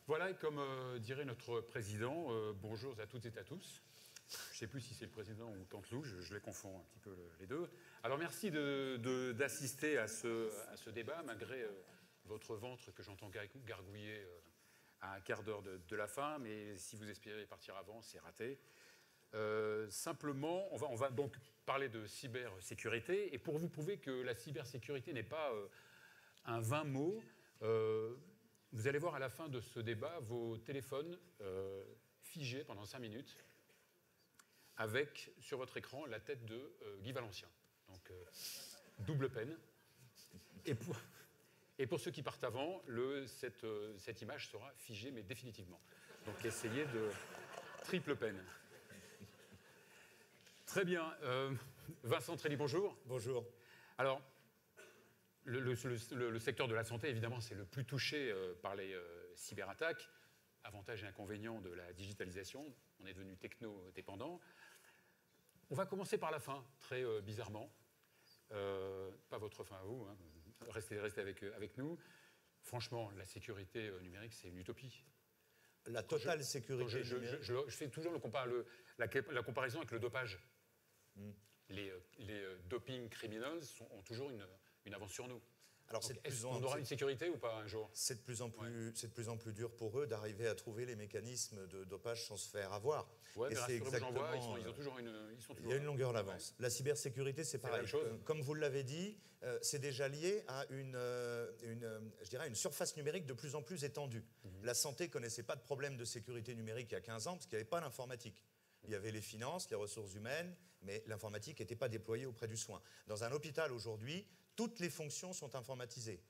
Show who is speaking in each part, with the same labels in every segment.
Speaker 1: Voilà, et comme dirait notre président, bonjour à toutes et à tous. Je ne sais plus si c'est le président ou Tante Lou, je les confonds un petit peu les deux. Alors merci d'assister à ce débat, malgré votre ventre que j'entends gargouiller à un quart d'heure de la fin, mais si vous espérez partir avant, c'est raté. Simplement, on va donc parler de cybersécurité, et pour vous prouver que la cybersécurité n'est pas un vain mot, vous allez voir à la fin de ce débat vos téléphones figés pendant 5 minutes, avec sur votre écran la tête de Guy Valencien. Donc double peine. Et pour ceux qui partent avant, cette image sera figée, mais définitivement. Donc essayez de triple peine. Très bien. Vincent Trély, bonjour.
Speaker 2: Bonjour.
Speaker 1: Alors, le secteur de la santé, évidemment, c'est le plus touché par les cyberattaques. Avantages et inconvénients de la digitalisation. On est devenu techno-dépendant. On va commencer par la fin, très bizarrement. Pas votre fin à vous, hein. Restez avec nous. Franchement, la sécurité numérique, c'est une utopie.
Speaker 2: La totale sécurité numérique.
Speaker 1: Je fais toujours la comparaison avec le dopage. Les doping criminels ont toujours une avance sur nous.
Speaker 2: Alors,
Speaker 1: est-ce qu'on aura une sécurité ou pas un jour ?
Speaker 2: C'est de plus en plus dur pour eux d'arriver à trouver les mécanismes de dopage sans se faire avoir.
Speaker 1: Ouais, mais rassurez-vous, j'en vois, ils ont toujours
Speaker 2: il y a une longueur d'avance. Ouais. La cybersécurité, c'est pareil. Comme vous l'avez dit, c'est déjà lié à je dirais une surface numérique de plus en plus étendue. La santé ne connaissait pas de problème de sécurité numérique il y a 15 ans parce qu'il n'y avait pas l'informatique. Il y avait les finances, les ressources humaines, mais l'informatique n'était pas déployée auprès du soin. Dans un hôpital aujourd'hui, toutes les fonctions sont informatisées.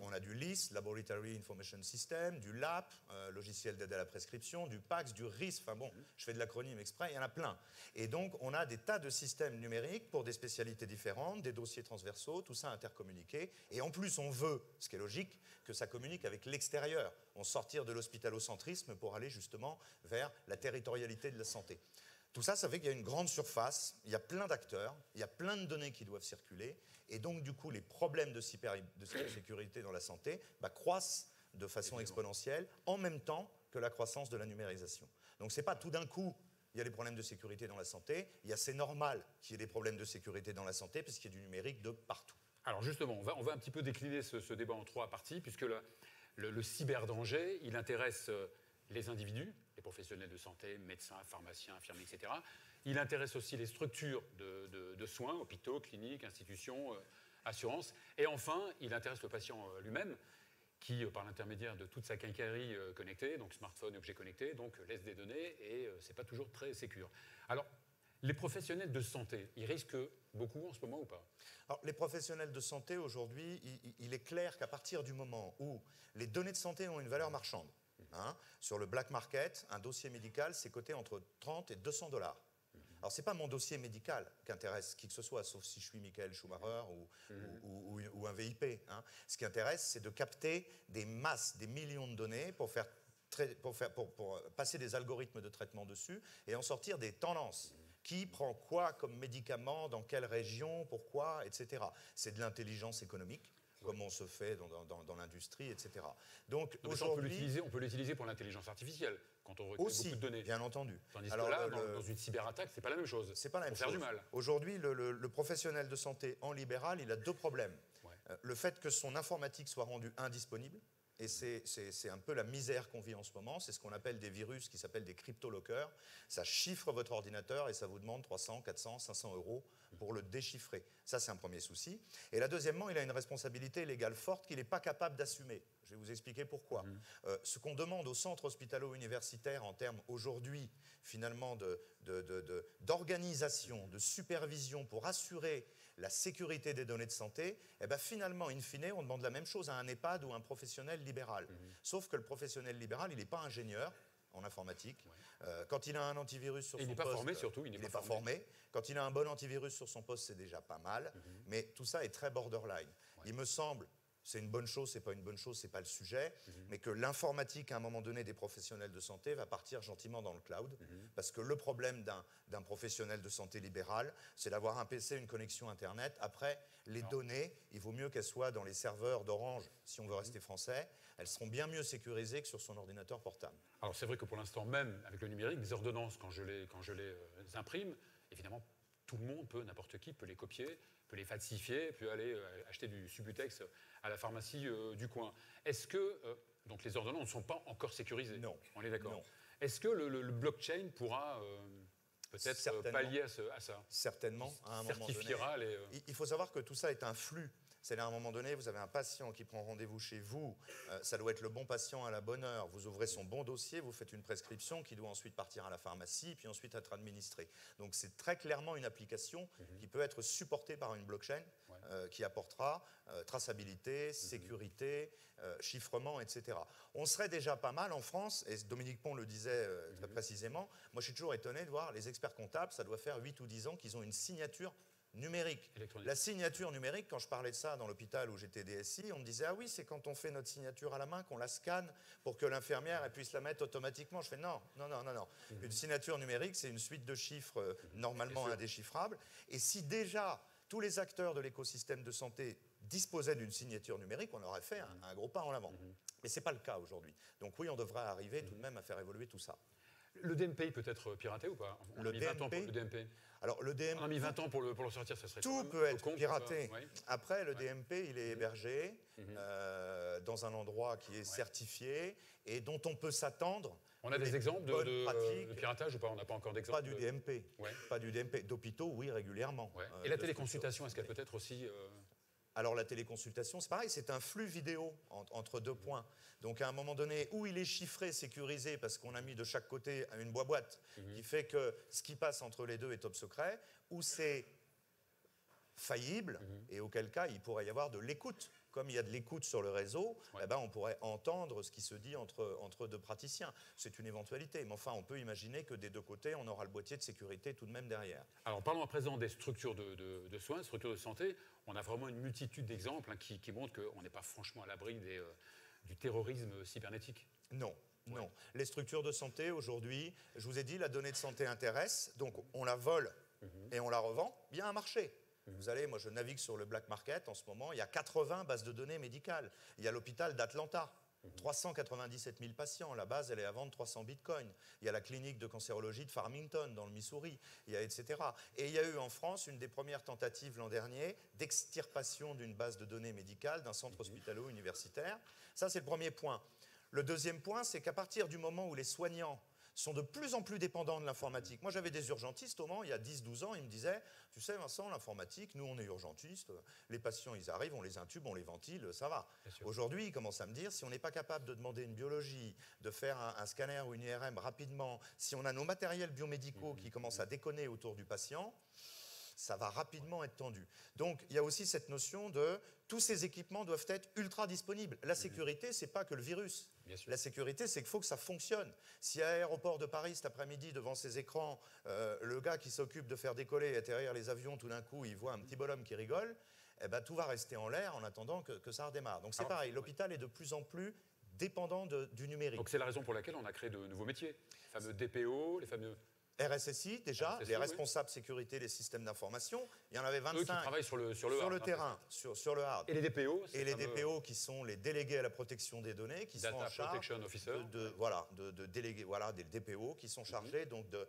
Speaker 2: On a du LIS, Laboratory Information System, du LAP, logiciel d'aide à la prescription, du PACS, du RIS, enfin bon, je fais de l'acronyme exprès, il y en a plein. Et donc, on a des tas de systèmes numériques pour des spécialités différentes, des dossiers transversaux, tout ça intercommuniqué. Et en plus, on veut, ce qui est logique, que ça communique avec l'extérieur. On sortir de l'hospitalocentrisme pour aller justement vers la territorialité de la santé. Tout ça, ça fait qu'il y a une grande surface, il y a plein d'acteurs, il y a plein de données qui doivent circuler, et donc du coup, les problèmes de cybersécurité dans la santé croissent de façon exponentielle, en même temps que la croissance de la numérisation. Donc c'est pas tout d'un coup, il y a des problèmes de sécurité dans la santé, c'est normal qu'il y ait des problèmes de sécurité dans la santé, parce qu'il y a du numérique de partout.
Speaker 1: Alors justement, on va un petit peu décliner ce débat en 3 parties, puisque le cyberdanger, il intéresse les individus, les professionnels de santé, médecins, pharmaciens, infirmiers, etc. Il intéresse aussi les structures de soins, hôpitaux, cliniques, institutions, assurances. Et enfin, il intéresse le patient lui-même, qui, par l'intermédiaire de toute sa quincaillerie connectée, donc smartphone, objets connectés, donc laisse des données, et c'est pas toujours très sécure. Alors, les professionnels de santé, ils risquent beaucoup en ce moment ou pas ?
Speaker 2: Alors, les professionnels de santé, aujourd'hui, il est clair qu'à partir du moment où les données de santé ont une valeur marchande, sur le black market, un dossier médical, c'est coté entre 30 et 200 $. Alors, ce n'est pas mon dossier médical qui intéresse qui que ce soit, sauf si je suis Michael Schumacher ou un VIP. Ce qui intéresse, c'est de capter des masses, des millions de données pour passer des algorithmes de traitement dessus et en sortir des tendances. Qui prend quoi comme médicament, dans quelle région, pourquoi, etc. C'est de l'intelligence économique, comme on se fait dans l'industrie, etc. Donc
Speaker 1: aujourd'hui, on peut l'utiliser pour l'intelligence artificielle, quand on recueille beaucoup de données.
Speaker 2: Bien entendu.
Speaker 1: Tandis que là, dans une cyberattaque, c'est pas la même chose.
Speaker 2: C'est pas la même chose.
Speaker 1: Pour faire du mal.
Speaker 2: Aujourd'hui, le professionnel de santé en libéral, il a 2 problèmes. Ouais. Le fait que son informatique soit rendue indisponible, et c'est un peu la misère qu'on vit en ce moment, c'est ce qu'on appelle des virus qui s'appellent des cryptolockers. Ça chiffre votre ordinateur et ça vous demande 300, 400, 500 € pour le déchiffrer. Ça, c'est un premier souci. Et là, deuxièmement, il a une responsabilité légale forte qu'il n'est pas capable d'assumer. Je vais vous expliquer pourquoi. Ce qu'on demande aux centres hospitalo-universitaires en termes aujourd'hui, finalement, d'organisation, de supervision pour assurer la sécurité des données de santé, finalement, in fine, on demande la même chose à un EHPAD ou à un professionnel libéral. Sauf que le professionnel libéral, il n'est pas ingénieur en informatique. Ouais. Quand il a un antivirus sur son poste...
Speaker 1: Il n'est pas formé, surtout.
Speaker 2: Il n'est pas formé. Quand il a un bon antivirus sur son poste, c'est déjà pas mal. Mais tout ça est très borderline. Ouais. Il me semble c'est une bonne chose, c'est pas une bonne chose, c'est pas le sujet, mais que l'informatique, à un moment donné, des professionnels de santé va partir gentiment dans le cloud, parce que le problème d'un professionnel de santé libéral, c'est d'avoir un PC, une connexion Internet. Après, les données, il vaut mieux qu'elles soient dans les serveurs d'Orange, si on veut rester français, elles seront bien mieux sécurisées que sur son ordinateur portable.
Speaker 1: Alors c'est vrai que pour l'instant, même avec le numérique, les ordonnances, quand je les imprime, évidemment, tout le monde peut, n'importe qui peut les copier, peut les falsifier, peut aller acheter du Subutex à la pharmacie du coin. Est-ce que donc les ordonnances ne sont pas encore sécurisées?
Speaker 2: Non.
Speaker 1: On est d'accord. Est-ce que le blockchain pourra peut-être pallier à ça?
Speaker 2: Certainement, à un moment donné. Il faut savoir que tout ça est un flux. C'est-à-dire, à un moment donné, vous avez un patient qui prend rendez-vous chez vous, ça doit être le bon patient à la bonne heure, vous ouvrez son bon dossier, vous faites une prescription qui doit ensuite partir à la pharmacie, puis ensuite être administrée. Donc c'est très clairement une application qui peut être supportée par une blockchain qui apportera traçabilité, sécurité, chiffrement, etc. On serait déjà pas mal en France, et Dominique Pont le disait très précisément, moi je suis toujours étonné de voir les experts comptables, ça doit faire 8 ou 10 ans qu'ils ont une signature numérique. La signature numérique, quand je parlais de ça dans l'hôpital où j'étais DSI, on me disait « Ah oui, c'est quand on fait notre signature à la main qu'on la scanne pour que l'infirmière puisse la mettre automatiquement. » Je fais « Non. Une signature numérique, c'est une suite de chiffres normalement indéchiffrables. Et si déjà tous les acteurs de l'écosystème de santé disposaient d'une signature numérique, on aurait fait un gros pas en avant. Mais ce n'est pas le cas aujourd'hui. Donc oui, on devrait arriver tout de même à faire évoluer tout ça.
Speaker 1: Le DMP peut être piraté ou pas? On a mis 20 ans pour le DMP.
Speaker 2: Alors, le DMP,
Speaker 1: on a mis 20 ans pour le sortir, ça serait
Speaker 2: tout peut être piraté. Après, le DMP, il est hébergé dans un endroit qui est certifié et dont on peut s'attendre.
Speaker 1: On a des exemples de piratage ou pas? On n'a pas encore d'exemples.
Speaker 2: Pas du DMP. Pas du DMP. D'hôpitaux, oui, régulièrement.
Speaker 1: Et la téléconsultation, est-ce qu'elle peut être aussi...
Speaker 2: Alors la téléconsultation, c'est pareil, c'est un flux vidéo entre deux points. Donc à un moment donné, où il est chiffré, sécurisé, parce qu'on a mis de chaque côté une boîte qui fait que ce qui passe entre les deux est top secret, ou c'est faillible, et auquel cas il pourrait y avoir de l'écoute. Comme il y a de l'écoute sur le réseau, on pourrait entendre ce qui se dit entre deux praticiens. C'est une éventualité, mais enfin on peut imaginer que des deux côtés, on aura le boîtier de sécurité tout de même derrière.
Speaker 1: Alors parlons à présent des structures de soins, structures de santé. On a vraiment une multitude d'exemples qui montrent qu'on n'est pas franchement à l'abri du terrorisme cybernétique.
Speaker 2: Non. Non. Les structures de santé, aujourd'hui, je vous ai dit, la donnée de santé intéresse, donc on la vole et on la revend, il y a un marché. Vous allez, moi je navigue sur le black market en ce moment, il y a 80 bases de données médicales. Il y a l'hôpital d'Atlanta, 397 000 patients, la base elle est à vendre 300 bitcoins. Il y a la clinique de cancérologie de Farmington dans le Missouri, il y a etc. Et il y a eu en France une des premières tentatives l'an dernier d'extirpation d'une base de données médicale d'un centre hospitalo-universitaire. Ça c'est le premier point. Le deuxième point, c'est qu'à partir du moment où les soignants sont de plus en plus dépendants de l'informatique. Moi, j'avais des urgentistes au Mans, il y a 10-12 ans, ils me disaient « Tu sais, Vincent, l'informatique, nous, on est urgentistes, les patients, ils arrivent, on les intube, on les ventile, ça va. » Aujourd'hui, ils commencent à me dire « Si on n'est pas capable de demander une biologie, de faire un scanner ou une IRM rapidement, si on a nos matériels biomédicaux qui commencent à déconner autour du patient, ça va rapidement être tendu. » Donc, il y a aussi cette notion de tous ces équipements doivent être ultra disponibles. La sécurité, ce n'est pas que le virus. La sécurité, c'est qu'il faut que ça fonctionne. Si à l'aéroport de Paris, cet après-midi, devant ses écrans, le gars qui s'occupe de faire décoller et atterrir les avions, tout d'un coup, il voit un petit bonhomme qui rigole, eh ben, tout va rester en l'air en attendant que ça redémarre. Donc c'est pareil, l'hôpital est de plus en plus dépendant du numérique.
Speaker 1: Donc c'est la raison pour laquelle on a créé de nouveaux métiers. Les fameux DPO, les fameux...
Speaker 2: RSSI, déjà, les responsables sécurité des systèmes d'information, il y en avait 25.
Speaker 1: Eux qui travaillent sur le
Speaker 2: terrain, sur le hard.
Speaker 1: Et les DPO,
Speaker 2: et les DPO qui sont les délégués à la protection des données, qui sont en charge des DPO qui sont chargés donc de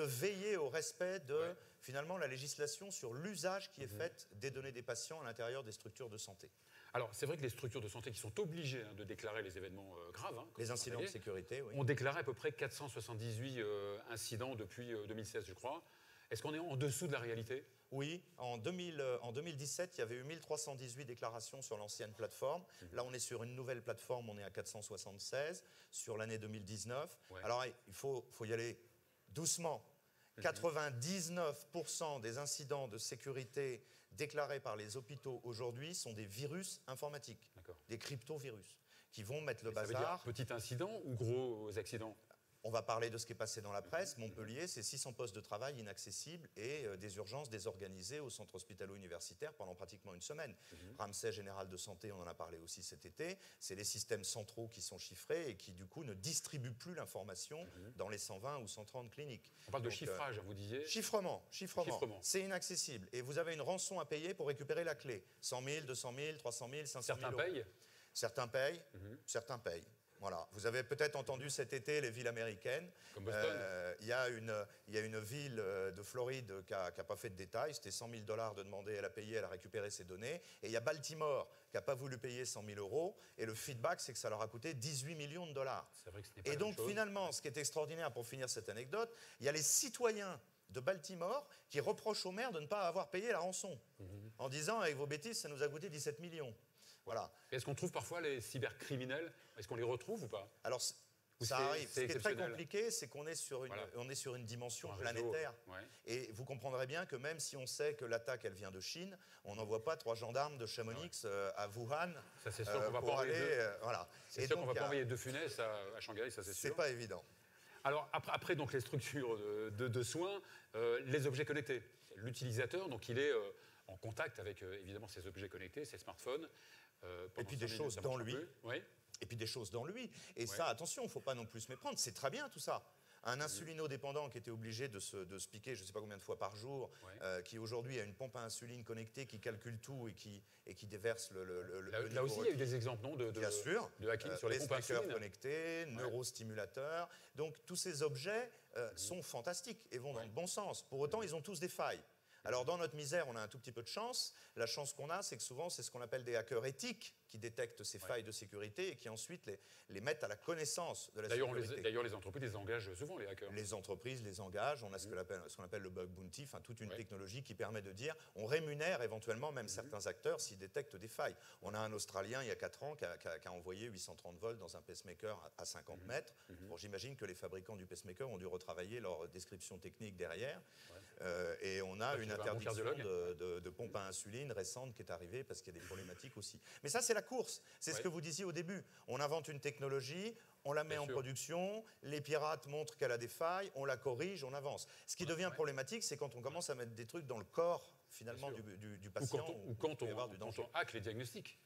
Speaker 2: veiller au respect de finalement la législation sur l'usage qui est fait des données des patients à l'intérieur des structures de santé.
Speaker 1: Alors, c'est vrai que les structures de santé qui sont obligées de déclarer les événements graves,
Speaker 2: les incidents de sécurité,
Speaker 1: ont déclaré à peu près 478 incidents depuis 2016, je crois. Est-ce qu'on est en dessous de la réalité?
Speaker 2: Oui, en 2017, il y avait eu 1318 déclarations sur l'ancienne plateforme. Là, on est sur une nouvelle plateforme, on est à 476 sur l'année 2019. Alors, il faut y aller doucement. 99% des incidents de sécurité déclarés par les hôpitaux aujourd'hui sont des virus informatiques, des cryptovirus, qui vont mettre le bazar.
Speaker 1: Ça veut dire petit incident ou gros accidents?
Speaker 2: On va parler de ce qui est passé dans la presse. Montpellier, c'est 600 postes de travail inaccessibles et des urgences désorganisées au centre hospitalo-universitaire pendant pratiquement une semaine. Ramsay Général de Santé, on en a parlé aussi cet été. C'est les systèmes centraux qui sont chiffrés et qui, du coup, ne distribuent plus l'information dans les 120 ou 130 cliniques.
Speaker 1: On parle de chiffrage, vous disiez.
Speaker 2: Chiffrement. C'est inaccessible. Et vous avez une rançon à payer pour récupérer la clé. 100 000, 200 000, 300 000, 500 000 euros. Certains payent. Certains payent. Voilà. Vous avez peut-être entendu cet été les villes américaines.
Speaker 1: Comme Boston.
Speaker 2: Il y a une ville de Floride qui n'a pas fait de détails. C'était 100 000 $ de demander, elle a payé, elle a récupéré ses données. Et il y a Baltimore qui n'a pas voulu payer 100 000 €. Et le feedback, c'est que ça leur a coûté 18 millions de dollars.
Speaker 1: C'est vrai que ce n'est pas
Speaker 2: et donc, finalement, ce qui est extraordinaire pour finir cette anecdote, il y a les citoyens de Baltimore qui reprochent au maire de ne pas avoir payé la rançon. En disant, avec vos bêtises, ça nous a coûté 17 millions. Voilà.
Speaker 1: Est-ce qu'on trouve parfois les cybercriminels? Est-ce qu'on les retrouve ou pas?
Speaker 2: Alors, ça arrive. Ce qui est très compliqué, c'est qu'on est sur une dimension planétaire. Et vous comprendrez bien que même si on sait que l'attaque, elle vient de Chine, on n'envoie pas 3 gendarmes de Chamonix à Wuhan pour aller... voilà.
Speaker 1: C'est sûr qu'on ne va pas envoyer 2 funès à Shanghai, ça c'est sûr.
Speaker 2: C'est pas évident.
Speaker 1: Alors, après donc, les structures de soins, les objets connectés. L'utilisateur, donc il est en contact avec évidemment ces objets connectés, ces smartphones.
Speaker 2: Et puis des choses dans lui. Et puis des choses dans lui. Et ça, attention, il ne faut pas non plus se méprendre. C'est très bien tout ça. Un insulinodépendant qui était obligé de se piquer je ne sais pas combien de fois par jour, qui aujourd'hui a une pompe à insuline connectée qui calcule tout et qui déverse le
Speaker 1: Là aussi, il y a eu des exemples, non,
Speaker 2: bien sûr,
Speaker 1: de hacking sur les pompes à insuline.
Speaker 2: Connectés, neurostimulateurs. Donc tous ces objets sont fantastiques et vont dans le bon sens. Pour autant, ils ont tous des failles. Alors, dans notre misère, on a un tout petit peu de chance. La chance qu'on a, c'est que souvent, c'est ce qu'on appelle des hackers éthiques qui détectent ces failles de sécurité et qui ensuite les mettent à la connaissance de la sécurité.
Speaker 1: D'ailleurs, les entreprises les engagent souvent, les hackers.
Speaker 2: Les entreprises les engagent. On a ce qu'on appelle le bug bounty, enfin, toute une technologie qui permet de dire on rémunère éventuellement même certains acteurs s'ils détectent des failles. On a un Australien, il y a 4 ans, qui a envoyé 830 volts dans un pacemaker à 50 mètres. Bon, j'imagine que les fabricants du pacemaker ont dû retravailler leur description technique derrière. Et on a une interdiction de pompe à insuline récente qui est arrivée parce qu'il y a des problématiques aussi. Mais ça, c'est la course. C'est ce que vous disiez au début. On invente une technologie, on la met en production, les pirates montrent qu'elle a des failles, on la corrige, on avance. Ce qui devient problématique, c'est quand on commence à mettre des trucs dans le corps, finalement, du patient.
Speaker 1: Ou quand on hack les diagnostics.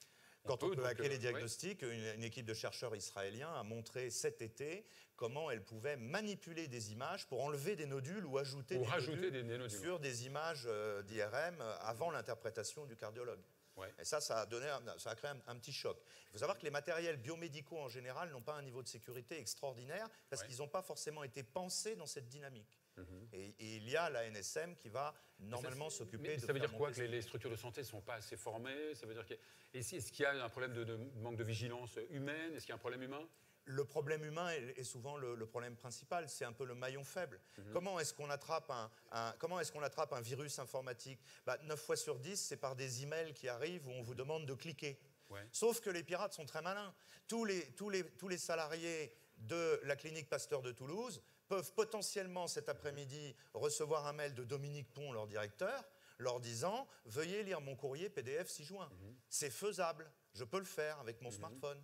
Speaker 2: Quand on peut hacker les diagnostics, une équipe de chercheurs israéliens a montré cet été comment elle pouvait manipuler des images pour enlever des nodules ou ajouter des nodules sur des images d'IRM avant l'interprétation du cardiologue. Et ça a créé un petit choc. Il faut savoir que les matériels biomédicaux en général n'ont pas un niveau de sécurité extraordinaire parce qu'ils n'ont pas forcément été pensés dans cette dynamique. Et il y a la NSM qui va normalement s'occuper de...
Speaker 1: Ça veut dire quoi que les structures de santé ne sont pas assez formées? Ça veut dire est-ce qu'il y a un problème de manque de vigilance humaine? Est-ce qu'il y a un problème humain?
Speaker 2: Le problème humain est souvent le problème principal, c'est un peu le maillon faible. Comment est-ce qu'on attrape un virus informatique? 9 fois sur 10, c'est par des emails qui arrivent où on vous demande de cliquer. Sauf que les pirates sont très malins. Tous les salariés de la clinique Pasteur de Toulouse peuvent potentiellement cet après-midi recevoir un mail de Dominique Pont, leur directeur, leur disant « Veuillez lire mon courrier PDF 6 juin ». C'est faisable, je peux le faire avec mon smartphone.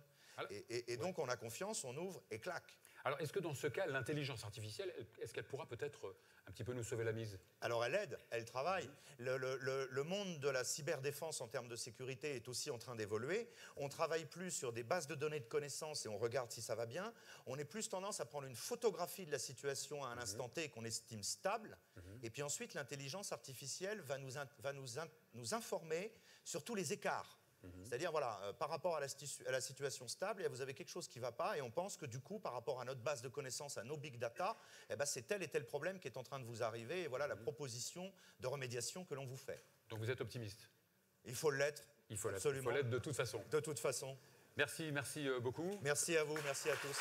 Speaker 2: Et donc, on a confiance, on ouvre et clac.
Speaker 1: Alors, est-ce que dans ce cas, l'intelligence artificielle, est-ce qu'elle pourra peut-être un petit peu nous sauver la mise?
Speaker 2: Alors, elle aide, elle travaille. Le monde de la cyberdéfense en termes de sécurité est aussi en train d'évoluer. On ne travaille plus sur des bases de données de connaissances et on regarde si ça va bien. On est plus tendance à prendre une photographie de la situation à un instant T qu'on estime stable. Et puis ensuite, l'intelligence artificielle va nous informer sur tous les écarts. C'est-à-dire, par rapport à la situation stable, vous avez quelque chose qui ne va pas et on pense que du coup, par rapport à notre base de connaissances, à nos big data, c'est tel et tel problème qui est en train de vous arriver et voilà la proposition de remédiation que l'on vous fait.
Speaker 1: Donc vous êtes optimiste?
Speaker 2: Il faut l'être.
Speaker 1: Il faut l'être de toute façon.
Speaker 2: De toute façon.
Speaker 1: Merci beaucoup.
Speaker 2: Merci à vous, merci à tous.